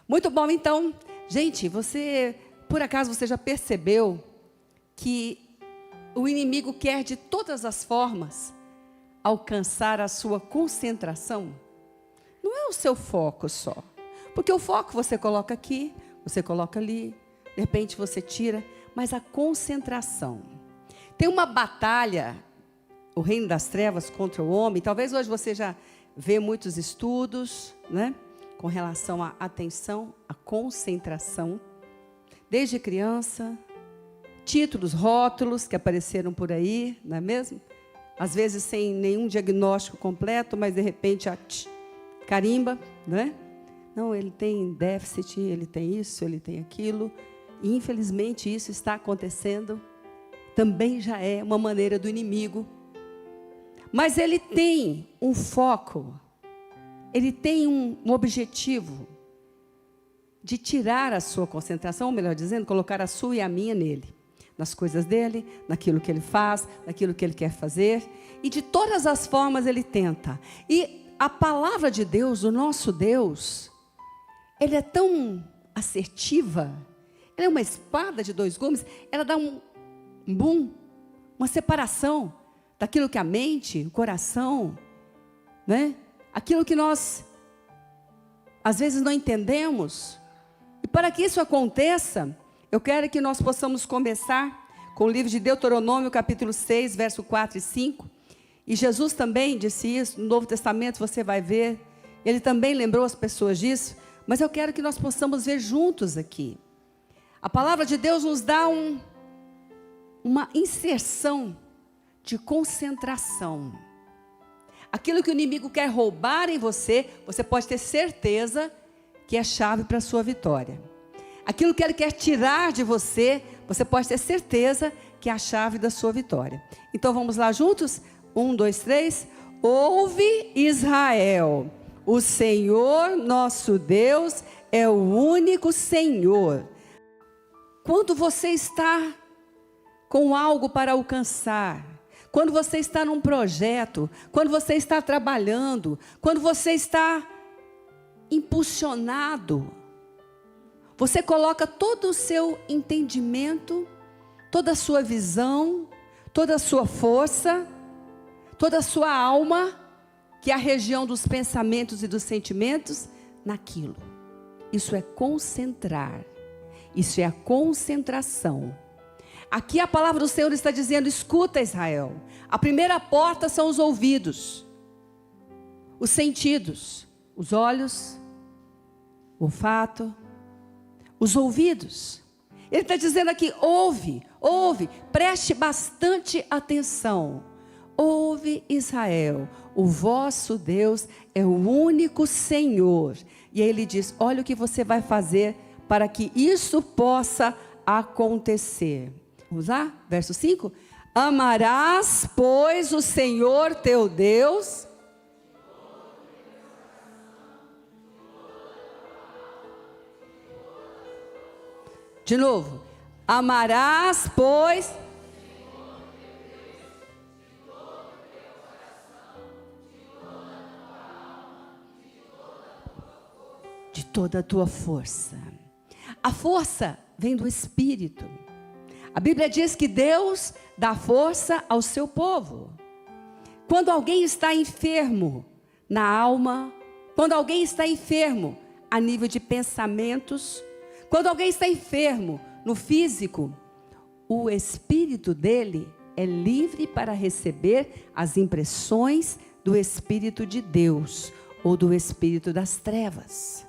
Muito bom, então. Gente, por acaso você já percebeu que o inimigo quer de todas as formas alcançar a sua concentração? Não é o seu foco só. Porque o foco você coloca aqui, você coloca ali, de repente você tira, mas a concentração. Tem uma batalha, o reino das trevas contra o homem. Talvez hoje você já vê muitos estudos, né, com relação à atenção, à concentração. Desde criança, títulos, rótulos que apareceram por aí, não é mesmo? Às vezes sem nenhum diagnóstico completo, mas de repente carimba, não é? Não, ele tem déficit, ele tem isso, ele tem aquilo. E infelizmente isso está acontecendo. Também já é uma maneira do inimigo. Mas ele tem um foco, ele tem um objetivo de tirar a sua concentração, ou melhor dizendo, colocar a sua e a minha nele. Nas coisas dele, naquilo que ele faz, naquilo que ele quer fazer. E de todas as formas ele tenta. E a palavra de Deus, o nosso Deus, ele é tão assertiva, ela é uma espada de dois gumes, ela dá um boom, uma separação daquilo que a mente, o coração, né? Aquilo que nós, às vezes, não entendemos. E para que isso aconteça, eu quero que nós possamos começar com o livro de Deuteronômio, capítulo 6, verso 4 e 5. E Jesus também disse isso, no Novo Testamento você vai ver, ele também lembrou as pessoas disso, mas eu quero que nós possamos ver juntos aqui. A palavra de Deus nos dá uma inserção de concentração. Aquilo que o inimigo quer roubar em você, você pode ter certeza que é chave para a sua vitória. Aquilo que ele quer tirar de você, você pode ter certeza que é a chave da sua vitória. Então vamos lá juntos? 1, 2, 3. Ouve, Israel, o Senhor nosso Deus é o único Senhor. Quando você está com algo para alcançar, quando você está num projeto, quando você está trabalhando, quando você está impulsionado, você coloca todo o seu entendimento, toda a sua visão, toda a sua força, toda a sua alma, que é a região dos pensamentos e dos sentimentos, naquilo. Isso é concentrar. Isso é a concentração. Aqui a palavra do Senhor está dizendo: escuta, Israel. A primeira porta são os ouvidos, os sentidos, os olhos, o olfato, os ouvidos. Ele está dizendo aqui: ouve, preste bastante atenção. Ouve, Israel, o vosso Deus é o único Senhor. E aí ele diz: olha o que você vai fazer para que isso possa acontecer. Vamos lá? Verso 5. Amarás, pois, o Senhor teu Deus. De novo. Amarás, pois, de toda a tua força. A força vem do Espírito. A Bíblia diz que Deus dá força ao seu povo. Quando alguém está enfermo na alma, quando alguém está enfermo a nível de pensamentos, quando alguém está enfermo no físico, o espírito dele é livre para receber as impressões do Espírito de Deus ou do Espírito das trevas.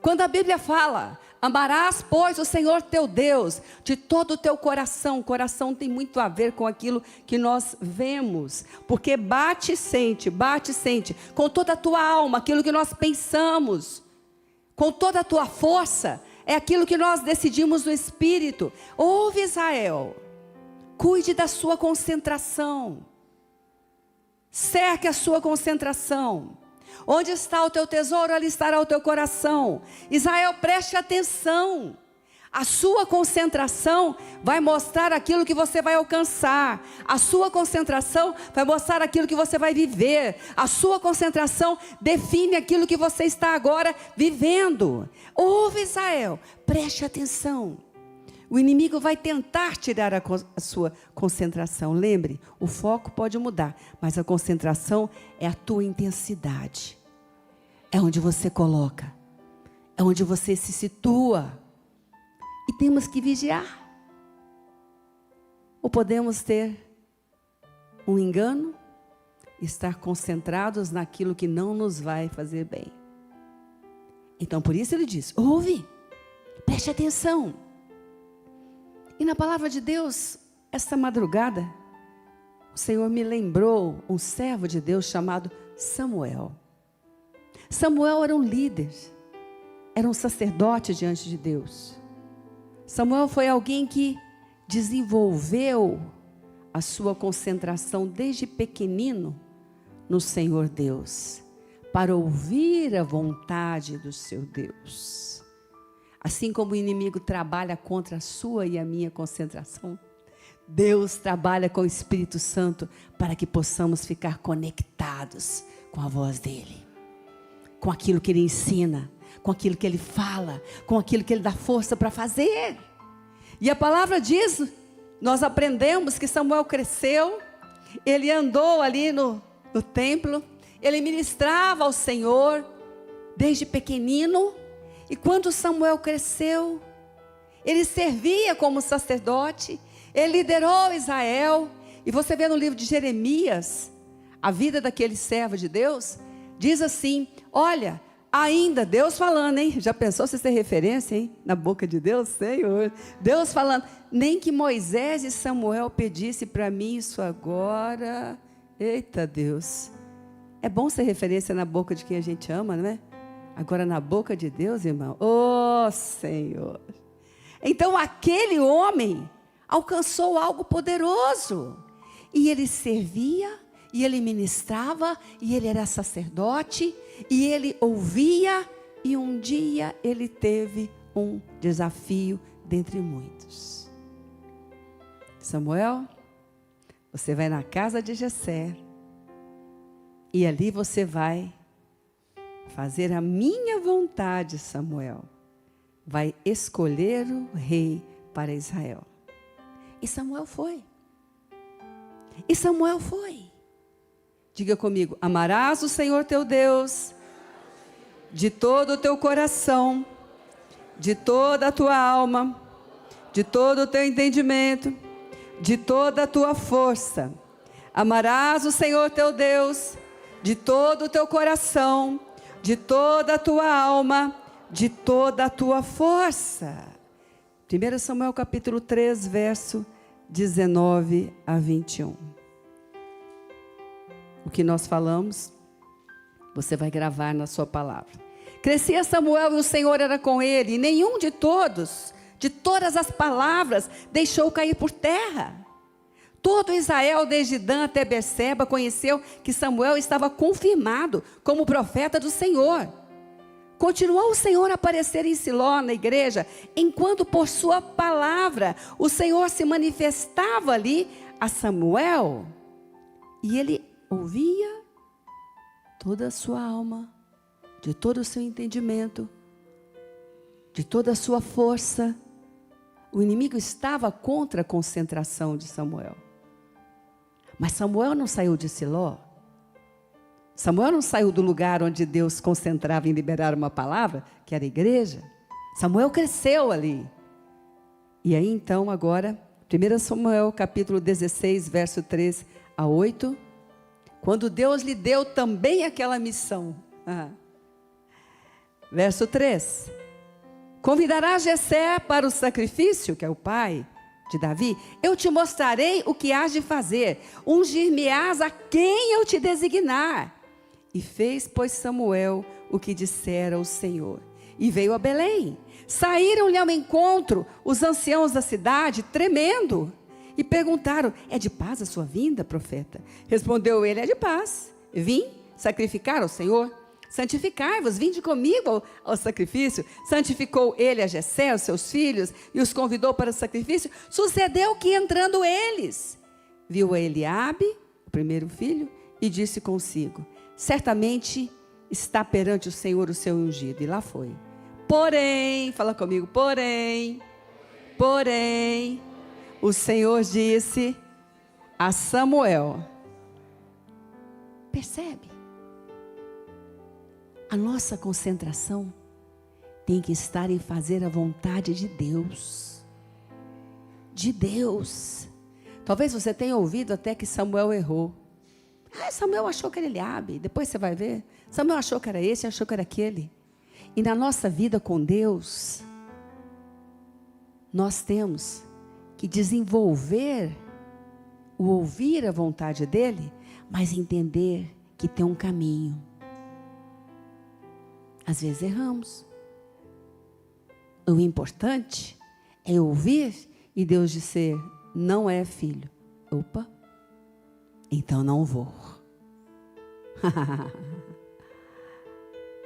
Quando a Bíblia fala: amarás, pois, o Senhor teu Deus de todo o teu coração. O coração tem muito a ver com aquilo que nós vemos, porque bate e sente, com toda a tua alma, aquilo que nós pensamos, com toda a tua força, é aquilo que nós decidimos no Espírito. Ouve, Israel, cuide da sua concentração, cerque a sua concentração. Onde está o teu tesouro, ali estará o teu coração. Israel, preste atenção. A sua concentração vai mostrar aquilo que você vai alcançar. A sua concentração vai mostrar aquilo que você vai viver. A sua concentração define aquilo que você está agora vivendo. Ouve, Israel, preste atenção. O inimigo vai tentar tirar a sua concentração. Lembre, o foco pode mudar, mas a concentração é a tua intensidade. É onde você coloca. É onde você se situa. E temos que vigiar. Ou podemos ter um engano, estar concentrados naquilo que não nos vai fazer bem. Então, por isso ele diz, ouve, preste atenção. E na palavra de Deus, esta madrugada, o Senhor me lembrou um servo de Deus chamado Samuel. Samuel era um líder, era um sacerdote diante de Deus. Samuel foi alguém que desenvolveu a sua concentração desde pequenino no Senhor Deus, para ouvir a vontade do seu Deus. Assim como o inimigo trabalha contra a sua e a minha concentração, Deus trabalha com o Espírito Santo para que possamos ficar conectados com a voz dEle, com aquilo que Ele ensina, com aquilo que Ele fala, com aquilo que Ele dá força para fazer. E a palavra diz, nós aprendemos que Samuel cresceu, ele andou ali no templo, ele ministrava ao Senhor desde pequenino. E quando Samuel cresceu, ele servia como sacerdote, ele liderou Israel. E você vê no livro de Jeremias, a vida daquele servo de Deus, diz assim, olha, ainda, Deus falando, hein? Já pensou se tem referência, hein? Na boca de Deus, Senhor. Deus falando, nem que Moisés e Samuel pedissem para mim isso agora. Eita Deus. É bom ser referência na boca de quem a gente ama, não é? Agora na boca de Deus, irmão, oh Senhor. Então aquele homem alcançou algo poderoso. E ele servia, e ele ministrava, e ele era sacerdote, e ele ouvia. E um dia ele teve um desafio dentre muitos. Samuel, você vai na casa de Jessé, e ali você vai fazer a minha vontade, Samuel. Vai escolher o rei para Israel. E Samuel foi. E Samuel foi. Diga comigo, amarás o Senhor teu Deus de todo o teu coração, de toda a tua alma, de todo o teu entendimento, de toda a tua força. Amarás o Senhor teu Deus de todo o teu coração, de toda a tua alma, de toda a tua força. 1 Samuel capítulo 3, verso 19 a 21. O que nós falamos, você vai gravar na sua palavra. Crescia Samuel e o Senhor era com ele, e nenhum de todas as palavras, deixou cair por terra. Todo Israel, desde Dan até Berseba, conheceu que Samuel estava confirmado como profeta do Senhor. Continuou o Senhor a aparecer em Siló, na igreja, enquanto por sua palavra o Senhor se manifestava ali a Samuel. E ele ouvia toda a sua alma, de todo o seu entendimento, de toda a sua força. O inimigo estava contra a concentração de Samuel. Mas Samuel não saiu de Siló. Samuel não saiu do lugar onde Deus concentrava em liberar uma palavra, que era a igreja. Samuel cresceu ali. E aí então agora, 1 Samuel capítulo 16, verso 3 a 8, quando Deus lhe deu também aquela missão. Verso 3. Convidarás Jessé para o sacrifício, que é o pai de Davi, eu te mostrarei o que hás de fazer, ungir-me-ás a quem eu te designar. E fez, pois, Samuel o que dissera o Senhor, e veio a Belém. Saíram-lhe ao encontro os anciãos da cidade, tremendo, e perguntaram, é de paz a sua vinda, profeta? Respondeu ele, é de paz, vim sacrificar ao Senhor. santificai-vos, vinde comigo ao sacrifício. Santificou ele a Jessé, os seus filhos, e os convidou para o sacrifício. Sucedeu que, entrando eles, viu a Eliabe, o primeiro filho, e disse consigo: certamente está perante o Senhor o seu ungido. E lá foi. Porém, fala comigo, porém, o Senhor disse a Samuel. Percebe? A nossa concentração tem que estar em fazer a vontade de Deus. De Deus. Talvez você tenha ouvido até que Samuel errou. Samuel achou que era Eliabe. Depois você vai ver. Samuel achou que era esse, achou que era aquele. E na nossa vida com Deus, nós temos que desenvolver o ouvir a vontade dEle, mas entender que tem um caminho. Às vezes erramos. O importante é ouvir e Deus dizer: não é, filho. Opa, então não vou.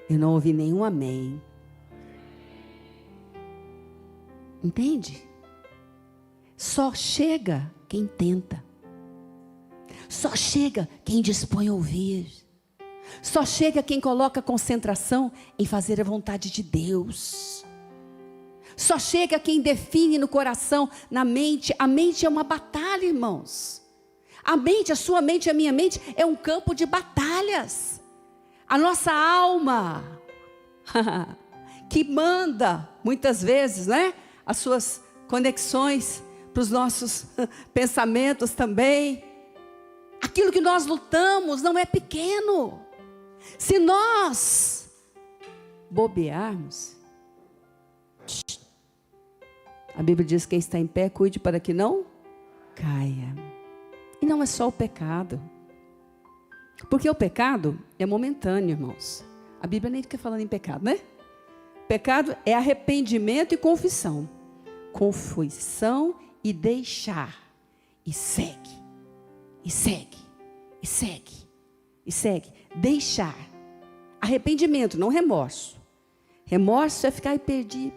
Eu não ouvi nenhum amém. Entende? Só chega quem tenta. Só chega quem dispõe a ouvir. Só chega quem coloca concentração em fazer a vontade de Deus. Só chega quem define no coração, na mente. A mente é uma batalha, irmãos. A mente, a sua mente, a minha mente é um campo de batalhas. A nossa alma, que manda, muitas vezes, né? As suas conexões para os nossos pensamentos também. Aquilo que nós lutamos não é pequeno. Se nós bobearmos, a Bíblia diz: quem está em pé, cuide para que não caia. E não é só o pecado. Porque o pecado é momentâneo, irmãos. A Bíblia nem fica falando em pecado, né? Pecado é arrependimento e confissão. Confissão e deixar. E segue. E segue. E segue. E segue. Deixar. Arrependimento, não remorso. Remorso é ficar e perdi.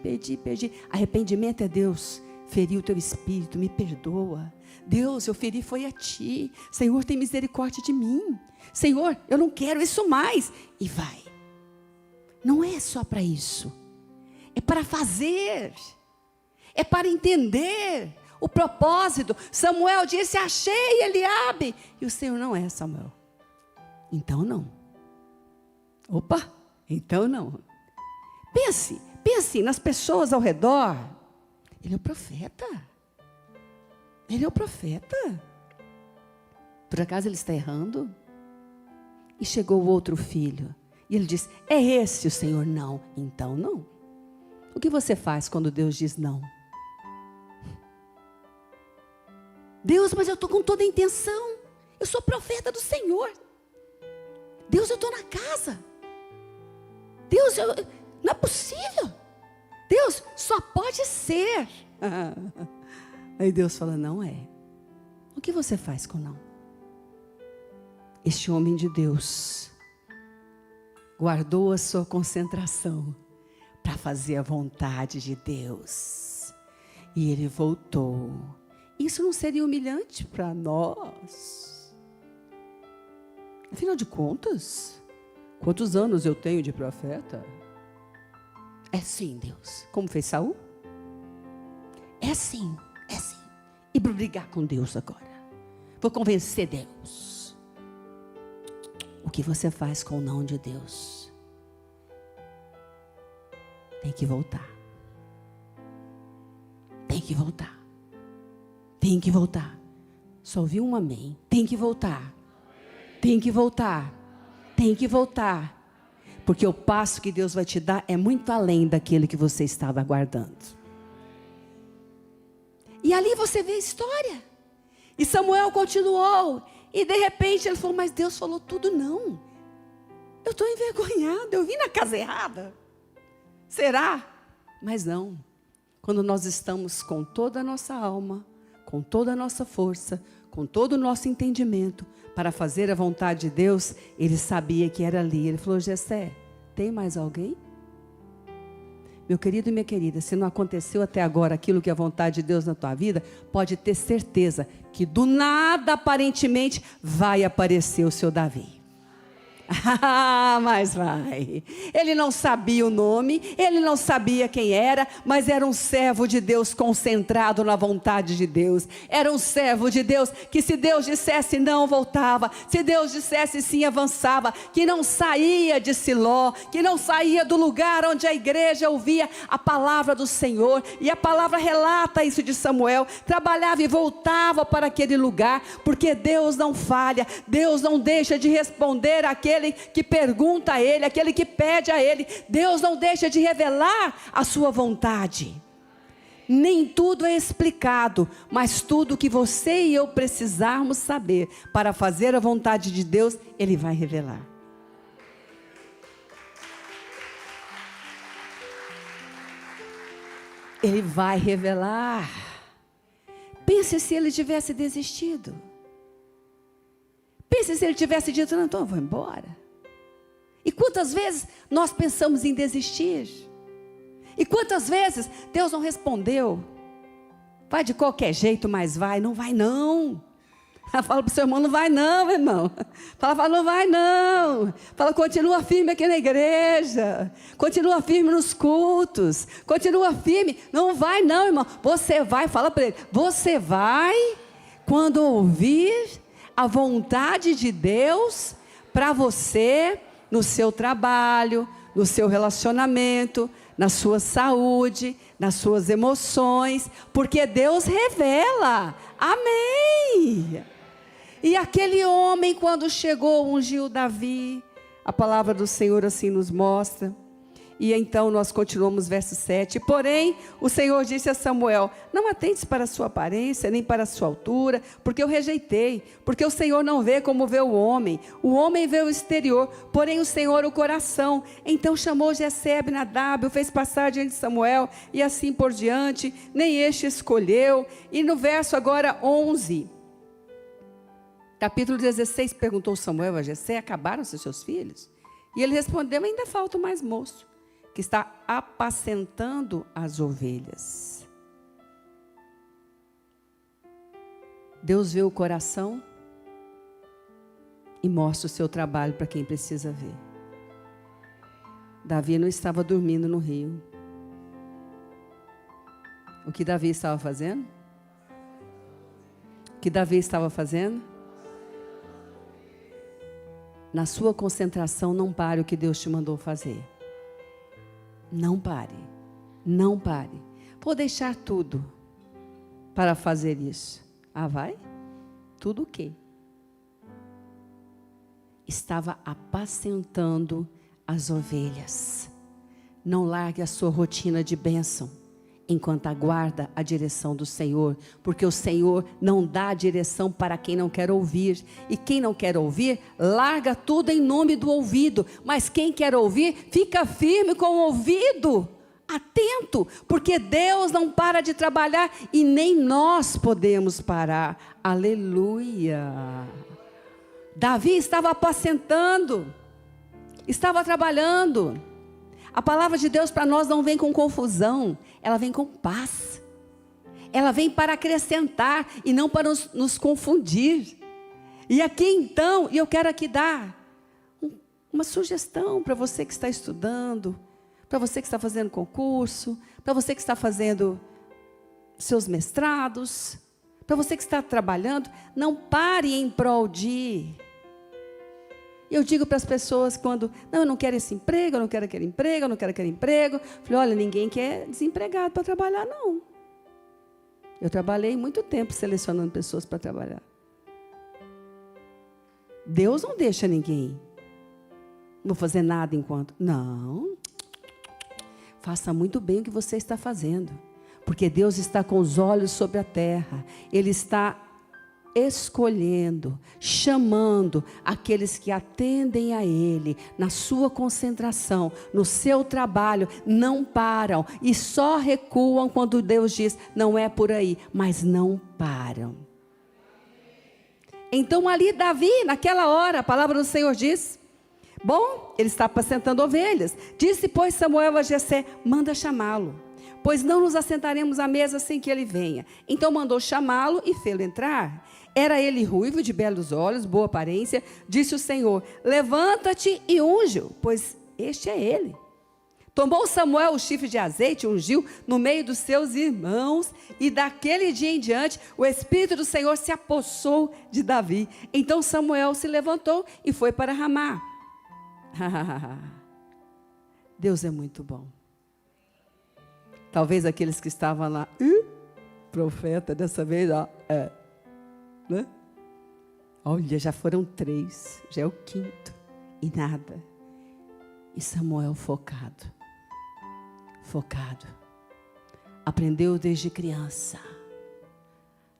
Arrependimento é: Deus, feri o teu espírito, me perdoa. Deus, eu feri foi a ti. Senhor, tem misericórdia de mim. Senhor, eu não quero isso mais. E vai. Não é só para isso. É para fazer. É para entender o propósito. Samuel disse: achei Eliabe. E o Senhor: não é, Samuel. Então não. Opa, então não. Pense nas pessoas ao redor. Ele é o profeta. Ele é o profeta. Por acaso ele está errando? E chegou o outro filho. E ele disse: é esse o Senhor? Não. Então não. O que você faz quando Deus diz não? Deus, mas eu estou com toda a intenção. Eu sou profeta do Senhor. Deus, eu estou na casa. Deus, não é possível. Deus, só pode ser. Aí Deus fala: não é. O que você faz com não? Este homem de Deus guardou a sua concentração para fazer a vontade de Deus. E ele voltou. Isso não seria humilhante para nós? Afinal de contas, quantos anos eu tenho de profeta? É sim, Deus. Como fez Saul? É sim, é sim. E para brigar com Deus agora. Vou convencer Deus. O que você faz com o não de Deus? Tem que voltar. Tem que voltar. Tem que voltar. Só ouvi um amém. Tem que voltar. Tem que voltar. Tem que voltar. Porque o passo que Deus vai te dar é muito além daquele que você estava aguardando. E ali você vê a história. E Samuel continuou. E de repente ele falou: mas Deus falou tudo não. Eu estou envergonhado. Eu vim na casa errada. Será? Mas não. Quando nós estamos com toda a nossa alma com toda a nossa força, com todo o nosso entendimento, para fazer a vontade de Deus, ele sabia que era ali. Ele falou: Jessé, tem mais alguém? Meu querido e minha querida, se não aconteceu até agora aquilo que é a vontade de Deus na tua vida, pode ter certeza que do nada, aparentemente, vai aparecer o seu Davi. Mas vai. Ele não sabia o nome, ele não sabia quem era, mas era um servo de Deus concentrado na vontade de Deus. Era um servo de Deus que, se Deus dissesse não, voltava. Se Deus dissesse sim, avançava. Que não saía de Siló, que não saía do lugar onde a igreja ouvia a palavra do Senhor. E a palavra relata isso de Samuel. Trabalhava e voltava para aquele lugar, porque Deus não falha. Deus não deixa de responder àquele que pergunta a Ele, aquele que pede a Ele. Deus não deixa de revelar a sua vontade. Nem tudo é explicado, mas tudo que você e eu precisarmos saber para fazer a vontade de Deus, Ele vai revelar. Ele vai revelar. Pense se ele tivesse desistido. Pense se ele tivesse dito: não, então eu vou embora. E quantas vezes nós pensamos em desistir? E quantas vezes Deus não respondeu? Vai de qualquer jeito, mas vai. Não vai não. Fala para o seu irmão: não vai não, irmão. Fala, não vai não. Fala: continua firme aqui na igreja. Continua firme nos cultos. Continua firme. Não vai não, irmão. Você vai, fala para ele. Você vai quando ouvir a vontade de Deus para você, no seu trabalho, no seu relacionamento, na sua saúde, nas suas emoções, porque Deus revela. Amém. E aquele homem, quando chegou, ungiu Davi. A palavra do Senhor assim nos mostra. E então nós continuamos verso 7. Porém, o Senhor disse a Samuel: não atentes para a sua aparência, nem para a sua altura, porque eu rejeitei. Porque o Senhor não vê como vê o homem vê o exterior, porém o Senhor o coração. Então chamou Jessé, Abinadab, o fez passar diante de Samuel, e assim por diante. Nem este escolheu. E no verso agora 11, capítulo 16, perguntou Samuel a Jessé: acabaram-se os seus filhos? E ele respondeu: ainda falta o mais moço, que está apacentando as ovelhas. Deus vê o coração e mostra o seu trabalho para quem precisa ver. Davi não estava dormindo no rio. O que Davi estava fazendo? O que Davi estava fazendo? Na sua concentração, não pare o que Deus te mandou fazer. Não pare, não pare. Vou deixar tudo para fazer isso. Ah, vai? Tudo o quê? Estava apacentando as ovelhas. Não largue a sua rotina de bênção enquanto aguarda a direção do Senhor, porque o Senhor não dá direção para quem não quer ouvir, e quem não quer ouvir, larga tudo em nome do ouvido, mas quem quer ouvir, fica firme com o ouvido, atento, porque Deus não para de trabalhar, e nem nós podemos parar. Aleluia. Davi estava apacentando, estava trabalhando. A palavra de Deus para nós não vem com confusão, ela vem com paz. Ela vem para acrescentar e não para nos confundir. E aqui então, eu quero aqui dar uma sugestão para você que está estudando, para você que está fazendo concurso, para você que está fazendo seus mestrados, para você que está trabalhando. Não pare em prol de... Eu digo para as pessoas quando, não, eu não quero esse emprego, eu não quero aquele emprego, eu não quero aquele emprego. Falei: olha, ninguém quer desempregado para trabalhar, não. Eu trabalhei muito tempo selecionando pessoas para trabalhar. Deus não deixa ninguém. Não vou fazer nada enquanto... Não. Faça muito bem o que você está fazendo. Porque Deus está com os olhos sobre a terra. Ele está escolhendo, chamando aqueles que atendem a Ele, na sua concentração, no seu trabalho, não param e só recuam quando Deus diz, não é por aí, mas não param. Então ali Davi, naquela hora, a palavra do Senhor diz, bom, ele está apacentando ovelhas, disse pois Samuel a Jessé, manda chamá-lo, pois não nos assentaremos à mesa sem que ele venha. Então mandou chamá-lo e fê-lo entrar. Era ele ruivo, de belos olhos, boa aparência. Disse o Senhor, levanta-te e unge-o, pois este é ele. Tomou Samuel o chifre de azeite, ungiu no meio dos seus irmãos, e daquele dia em diante, o Espírito do Senhor se apossou de Davi. Então Samuel se levantou e foi para Ramá. Deus é muito bom. Talvez aqueles que estavam lá, profeta, dessa vez, né? Olha, já foram 3, já é o 5º, e nada. E Samuel focado, aprendeu desde criança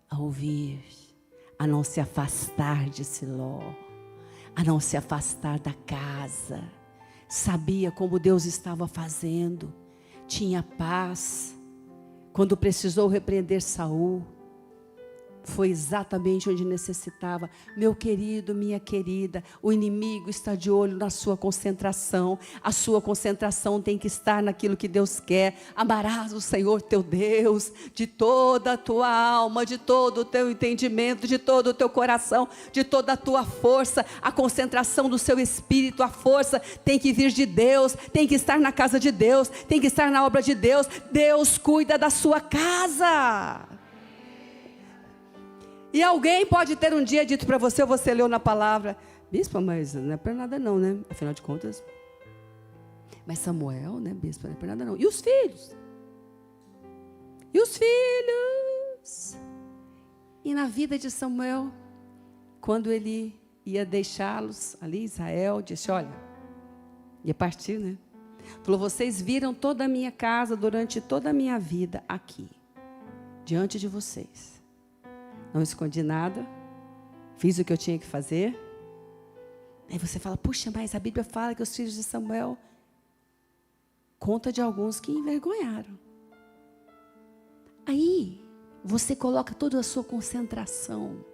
a ouvir, a não se afastar de Siló, a não se afastar da casa, sabia como Deus estava fazendo, tinha paz. Quando precisou repreender Saul, foi exatamente onde necessitava. Meu querido, minha querida, o inimigo está de olho na sua concentração. A sua concentração tem que estar naquilo que Deus quer. Amarás o Senhor teu Deus de toda a tua alma, de todo o teu entendimento, de todo o teu coração, de toda a tua força. A concentração do seu espírito, a força tem que vir de Deus, tem que estar na casa de Deus, tem que estar na obra de Deus. Deus cuida da sua casa. E alguém pode ter um dia dito para você, ou você leu na palavra, bispo, mas não é para nada não, né? Afinal de contas, mas Samuel, né, bispo, não é para nada não. E os filhos? E os filhos? E na vida de Samuel, quando ele ia deixá-los ali, Israel, disse, olha, ia partir, né? Falou, vocês viram toda a minha casa durante toda a minha vida aqui, diante de vocês. Não escondi nada, fiz o que eu tinha que fazer. Aí você fala, puxa, mas a Bíblia fala que os filhos de Samuel, conta de alguns que envergonharam. Aí, você coloca toda a sua concentração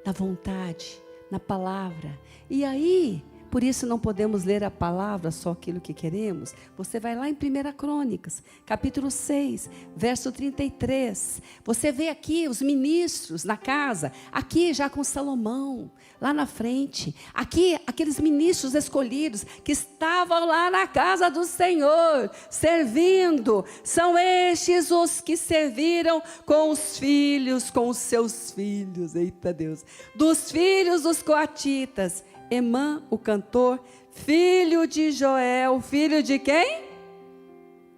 na vontade, na palavra. E aí, por isso não podemos ler a palavra, só aquilo que queremos. Você vai lá em 1 Crônicas, capítulo 6, verso 33. Você vê aqui os ministros na casa, aqui já com Salomão, lá na frente. Aqui, aqueles ministros escolhidos que estavam lá na casa do Senhor, servindo. São estes os que serviram com os filhos, com os seus filhos. Eita Deus! Dos filhos dos coatitas, Emã, o cantor, filho de Joel, filho de quem?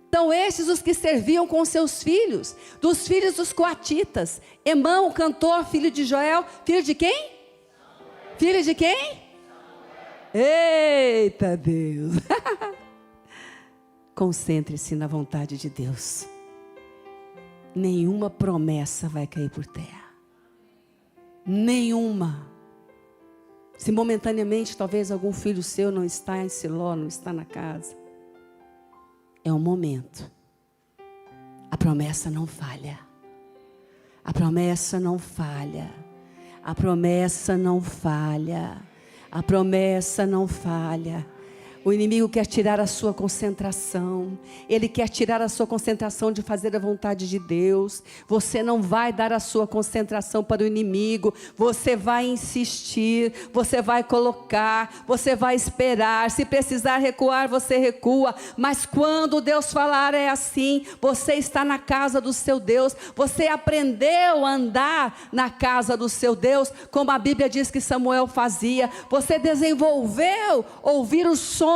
Então estes os que serviam com seus filhos, dos filhos dos coatitas, Emã, o cantor, filho de Joel, filho de quem? Samuel. Filho de quem? Samuel. Eita Deus! Concentre-se na vontade de Deus. Nenhuma promessa vai cair por terra. Nenhuma. Se momentaneamente talvez algum filho seu não está em Siló, não está na casa, é um momento. A promessa não falha. A promessa não falha. A promessa não falha. A promessa não falha. O inimigo quer tirar a sua concentração. Ele quer tirar a sua concentração de fazer a vontade de Deus. Você não vai dar a sua concentração para o inimigo. Você vai insistir. Você vai colocar. Você vai esperar. Se precisar recuar, você recua. Mas quando Deus falar é assim. Você está na casa do seu Deus. Você aprendeu a andar na casa do seu Deus, como a Bíblia diz que Samuel fazia. Você desenvolveu ouvir o som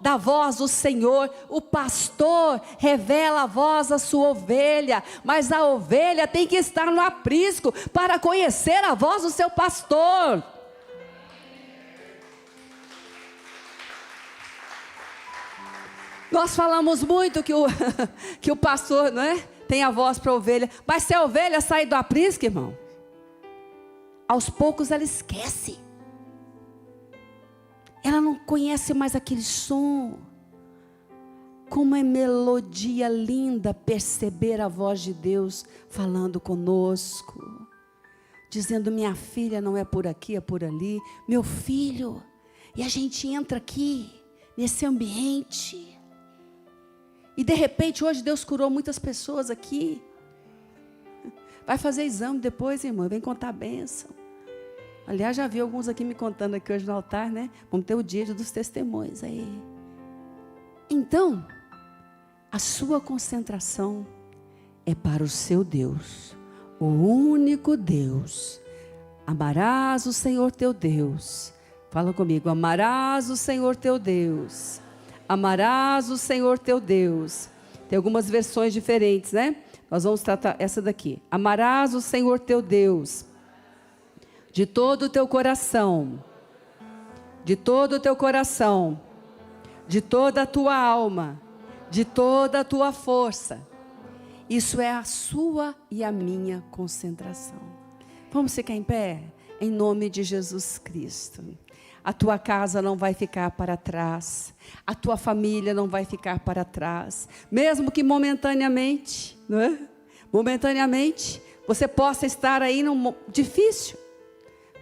da voz do Senhor. O pastor revela a voz da sua ovelha, mas a ovelha tem que estar no aprisco para conhecer a voz do seu pastor. Nós falamos muito que o pastor, não é, tem a voz para a ovelha, mas se a ovelha sair do aprisco, irmão, aos poucos ela esquece. Ela não conhece mais aquele som. Como é melodia linda perceber a voz de Deus falando conosco, dizendo: minha filha, não é por aqui, é por ali, meu filho. E a gente entra aqui, nesse ambiente, e de repente hoje Deus curou muitas pessoas aqui. Vai fazer exame depois, irmã, vem contar a bênção. Aliás, já vi alguns aqui me contando aqui hoje no altar, né? Vamos ter o dia dos testemunhos aí. Então, a sua concentração é para o seu Deus, o único Deus. Amarás o Senhor teu Deus. Fala comigo: amarás o Senhor teu Deus. Amarás o Senhor teu Deus. Tem algumas versões diferentes, né? Nós vamos tratar essa daqui. Amarás o Senhor teu Deus de todo o teu coração, de todo o teu coração, de toda a tua alma, de toda a tua força. Isso é a sua e a minha concentração. Vamos ficar em pé? Em nome de Jesus Cristo. A tua casa não vai ficar para trás. A tua família não vai ficar para trás. Mesmo que momentaneamente, não é? Momentaneamente, você possa estar aí num difícil.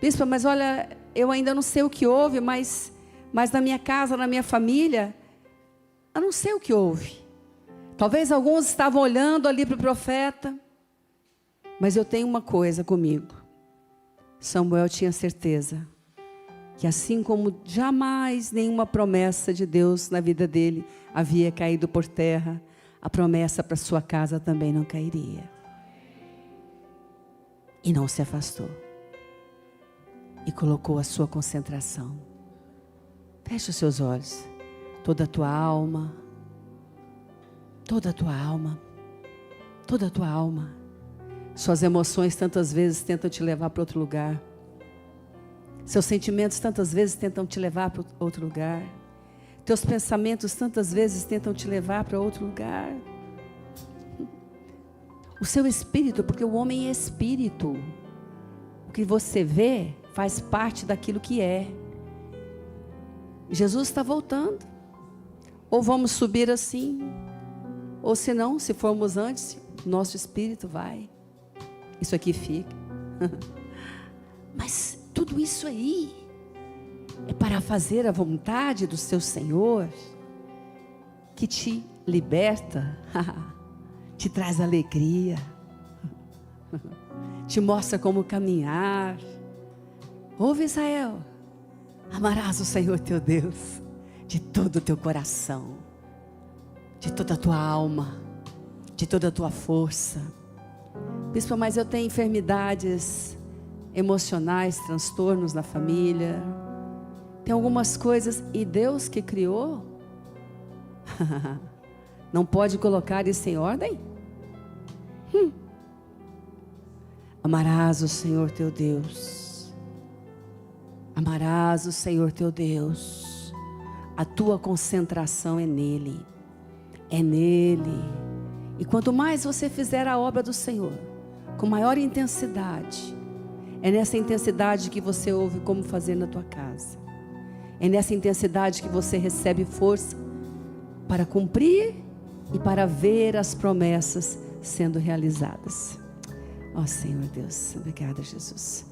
Bispo, mas olha, eu ainda não sei o que houve, mas na minha casa, na minha família, eu não sei o que houve. Talvez alguns estavam olhando ali para o profeta, mas eu tenho uma coisa comigo. Samuel tinha certeza que assim como jamais nenhuma promessa de Deus na vida dele havia caído por terra, a promessa para sua casa também não cairia. E não se afastou. E colocou a sua concentração. Feche os seus olhos. Toda a tua alma, toda a tua alma, toda a tua alma. Suas emoções tantas vezes tentam te levar para outro lugar. Seus sentimentos tantas vezes tentam te levar para outro lugar. Teus pensamentos tantas vezes tentam te levar para outro lugar. O seu espírito, porque o homem é espírito. O que você vê faz parte daquilo que é. Jesus está voltando. Ou vamos subir assim, ou se não, se formos antes, nosso espírito vai. Isso aqui fica. Mas tudo isso aí é para fazer a vontade do seu Senhor, que te liberta, te traz alegria, te mostra como caminhar. Ouve, Israel, amarás o Senhor teu Deus de todo o teu coração, de toda a tua alma, de toda a tua força. Bispo, mas eu tenho enfermidades emocionais, transtornos na família. Tem algumas coisas, e Deus que criou não pode colocar isso em ordem? Amarás o Senhor teu Deus. Amarás o Senhor teu Deus. A tua concentração é nele. É nele. E quanto mais você fizer a obra do Senhor, com maior intensidade, é nessa intensidade que você ouve como fazer na tua casa. É nessa intensidade que você recebe força para cumprir e para ver as promessas sendo realizadas. Ó Senhor Deus, obrigada, Jesus.